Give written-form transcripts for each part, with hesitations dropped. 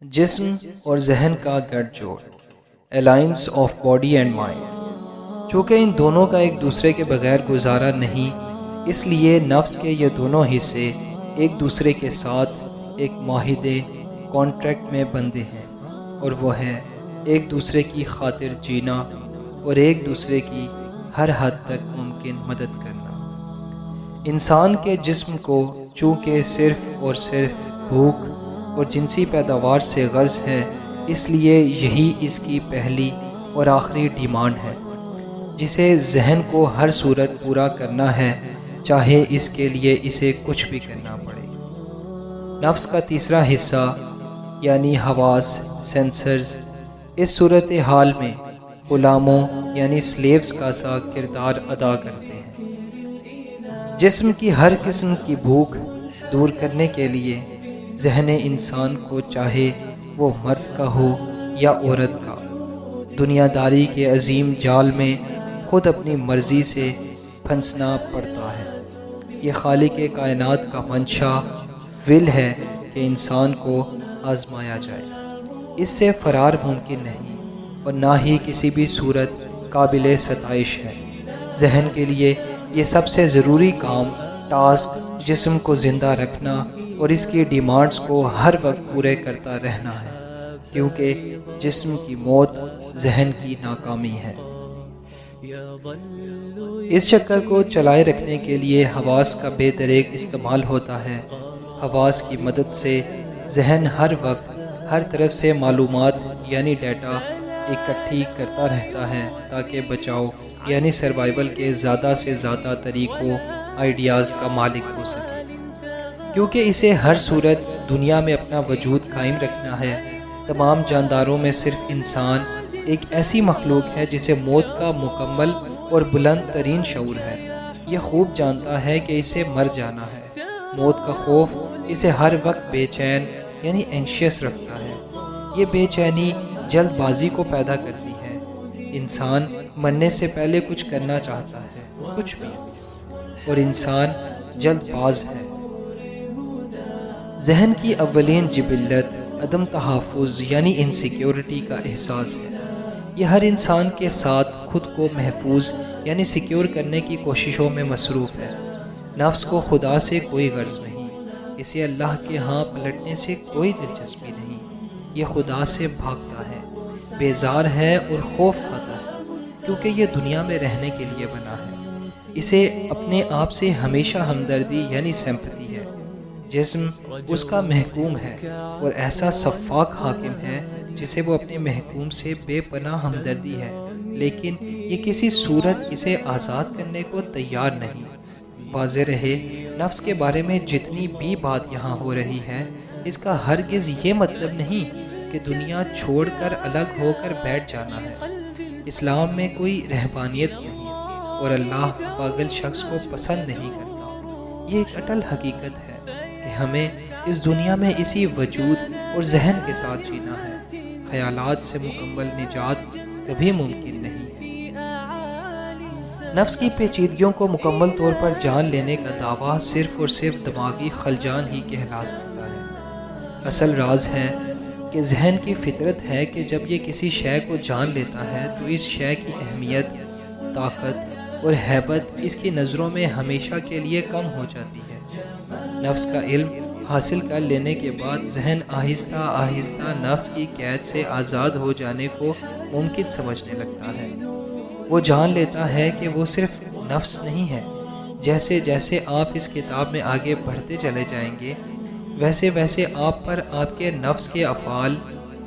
جسم اور ذہن کا گٹھ جوڑ، alliance of body and mind. چونکہ ان دونوں کا ایک دوسرے کے بغیر گزارا نہیں، اس لیے نفس کے یہ دونوں حصے ایک دوسرے کے ساتھ ایک معاہدے کانٹریکٹ میں بندھے ہیں، اور وہ ہے ایک دوسرے کی خاطر جینا اور ایک دوسرے کی ہر حد تک ممکن مدد کرنا۔ انسان کے جسم کو چونکہ صرف اور صرف بھوک اور جنسی پیداوار سے غرض ہے، اس لیے یہی اس کی پہلی اور آخری ڈیمانڈ ہے، جسے ذہن کو ہر صورت پورا کرنا ہے، چاہے اس کے لیے اسے کچھ بھی کرنا پڑے۔ نفس کا تیسرا حصہ یعنی حواس، سینسرز، اس صورتحال میں غلاموں یعنی سلیوز کا سا کردار ادا کرتے ہیں۔ جسم کی ہر قسم کی بھوک دور کرنے کے لیے ذہن انسان کو، چاہے وہ مرد کا ہو یا عورت کا، دنیا داری کے عظیم جال میں خود اپنی مرضی سے پھنسنا پڑتا ہے۔ یہ خالق کائنات کا منشا ول ہے کہ انسان کو آزمایا جائے۔ اس سے فرار ممکن نہیں اور نہ ہی کسی بھی صورت قابل ستائش ہے۔ ذہن کے لیے یہ سب سے ضروری کام، ٹاسک، جسم کو زندہ رکھنا اور اس کی ڈیمانڈز کو ہر وقت پورے کرتا رہنا ہے، کیونکہ جسم کی موت ذہن کی ناکامی ہے۔ اس چکر کو چلائے رکھنے کے لیے حواس کا بے دریغ استعمال ہوتا ہے۔ حواس کی مدد سے ذہن ہر وقت ہر طرف سے معلومات یعنی ڈیٹا اکٹھی کرتا رہتا ہے، تاکہ بچاؤ یعنی سروائیول کے زیادہ سے زیادہ طریقوں، آئیڈیاز کا مالک ہو سکے۔ کیونکہ اسے ہر صورت دنیا میں اپنا وجود قائم رکھنا ہے، تمام جانداروں میں صرف انسان ایک ایسی مخلوق ہے جسے موت کا مکمل اور بلند ترین شعور ہے۔ یہ خوب جانتا ہے کہ اسے مر جانا ہے۔ موت کا خوف اسے ہر وقت بے چین یعنی اینکشیس رکھتا ہے۔ یہ بے چینی جلد بازی کو پیدا کرتی ہے۔ انسان مرنے سے پہلے کچھ کرنا چاہتا ہے، کچھ بھی، اور انسان جلد باز ہے۔ ذہن کی اولین جبلت عدم تحفظ یعنی انسیکیورٹی کا احساس ہے۔ یہ ہر انسان کے ساتھ خود کو محفوظ یعنی سیکیور کرنے کی کوششوں میں مصروف ہے۔ نفس کو خدا سے کوئی غرض نہیں، اسے اللہ کے ہاں پلٹنے سے کوئی دلچسپی نہیں۔ یہ خدا سے بھاگتا ہے، بیزار ہے اور خوف کھاتا ہے، کیونکہ یہ دنیا میں رہنے کے لیے بنا ہے۔ اسے اپنے آپ سے ہمیشہ ہمدردی یعنی سمپتی ہے۔ جسم اس کا محکوم ہے اور ایسا سفاک حاکم ہے جسے وہ اپنے محکوم سے بے پناہ ہمدردی ہے، لیکن یہ کسی صورت اسے آزاد کرنے کو تیار نہیں۔ واضح رہے، نفس کے بارے میں جتنی بھی بات یہاں ہو رہی ہے، اس کا ہرگز یہ مطلب نہیں کہ دنیا چھوڑ کر الگ ہو کر بیٹھ جانا ہے۔ اسلام میں کوئی رہبانیت نہیں، اور اللہ پاگل شخص کو پسند نہیں کرتا۔ یہ ایک اٹل حقیقت ہے کہ ہمیں اس دنیا میں اسی وجود اور ذہن کے ساتھ جینا ہے۔ خیالات سے مکمل نجات کبھی ممکن نہیں ہے۔ نفس کی پیچیدگیوں کو مکمل طور پر جان لینے کا دعویٰ صرف اور صرف دماغی خلجان ہی کہلا سکتا ہے۔ اصل راز ہے کہ ذہن کی فطرت ہے کہ جب یہ کسی شے کو جان لیتا ہے تو اس شے کی اہمیت، طاقت اور ہیبت اس کی نظروں میں ہمیشہ کے لیے کم ہو جاتی ہے۔ نفس کا علم حاصل کر لینے کے بعد ذہن آہستہ آہستہ نفس کی قید سے آزاد ہو جانے کو ممکن سمجھنے لگتا ہے۔ وہ جان لیتا ہے کہ وہ صرف نفس نہیں ہے۔ جیسے جیسے آپ اس کتاب میں آگے بڑھتے چلے جائیں گے، ویسے ویسے آپ پر آپ کے نفس کے افعال،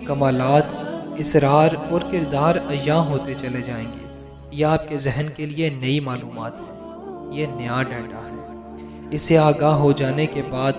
کمالات، اسرار اور کردار عیاں ہوتے چلے جائیں گے۔ یہ آپ کے ذہن کے لیے نئی معلومات ہے، یہ نیا ڈیٹا ہے۔ اس سے آگاہ ہو جانے کے بعد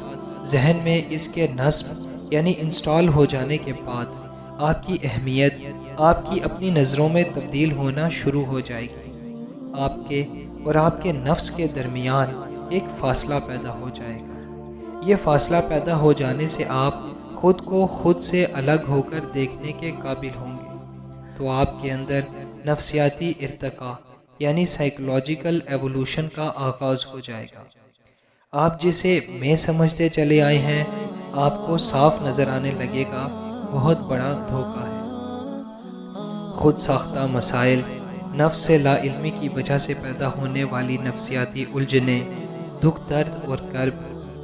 ذہن میں اس کے نصب یعنی انسٹال ہو جانے کے بعد آپ کی اہمیت آپ کی اپنی نظروں میں تبدیل ہونا شروع ہو جائے گی۔ آپ کے اور آپ کے نفس کے درمیان ایک فاصلہ پیدا ہو جائے گا۔ یہ فاصلہ پیدا ہو جانے سے آپ خود کو خود سے الگ ہو کر دیکھنے کے قابل ہوں گے، تو آپ کے اندر نفسیاتی ارتقاء یعنی سائیکولوجیکل ایوولوشن کا آغاز ہو جائے گا۔ آپ جسے میں سمجھتے چلے آئے ہیں، آپ کو صاف نظر آنے لگے گا بہت بڑا دھوکہ ہے۔ خود ساختہ مسائل، نفس سے لا علمی کی وجہ سے پیدا ہونے والی نفسیاتی الجھنیں، دکھ درد اور کرب،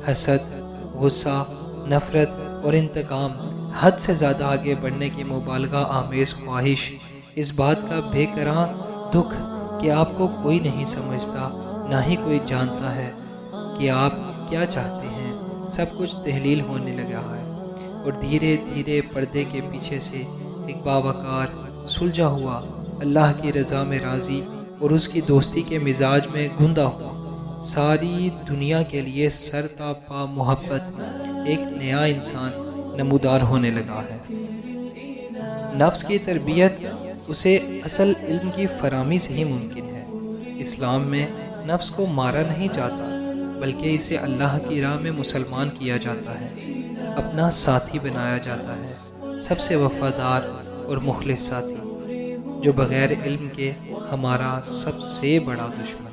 حسد، غصہ، نفرت اور انتقام، حد سے زیادہ آگے بڑھنے کی مبالغہ آمیز خواہش، اس بات کا بے کران دکھ کہ آپ کو کوئی نہیں سمجھتا، نہ ہی کوئی جانتا ہے کہ آپ کیا چاہتے ہیں، سب کچھ تحلیل ہونے لگا ہے، اور دھیرے دھیرے پردے کے پیچھے سے ایک باوقار، سلجھا ہوا، اللہ کی رضا میں راضی اور اس کی دوستی کے مزاج میں گھندا ہوا، ساری دنیا کے لیے سر تا پا محبت ایک نیا انسان نمودار ہونے لگا ہے۔ نفس کی تربیت اسے اصل علم کی فراہمی سے ہی ممکن ہے۔ اسلام میں نفس کو مارا نہیں جاتا، بلکہ اسے اللہ کی راہ میں مسلمان کیا جاتا ہے، اپنا ساتھی بنایا جاتا ہے، سب سے وفادار اور مخلص ساتھی، جو بغیر علم کے ہمارا سب سے بڑا دشمن ہے۔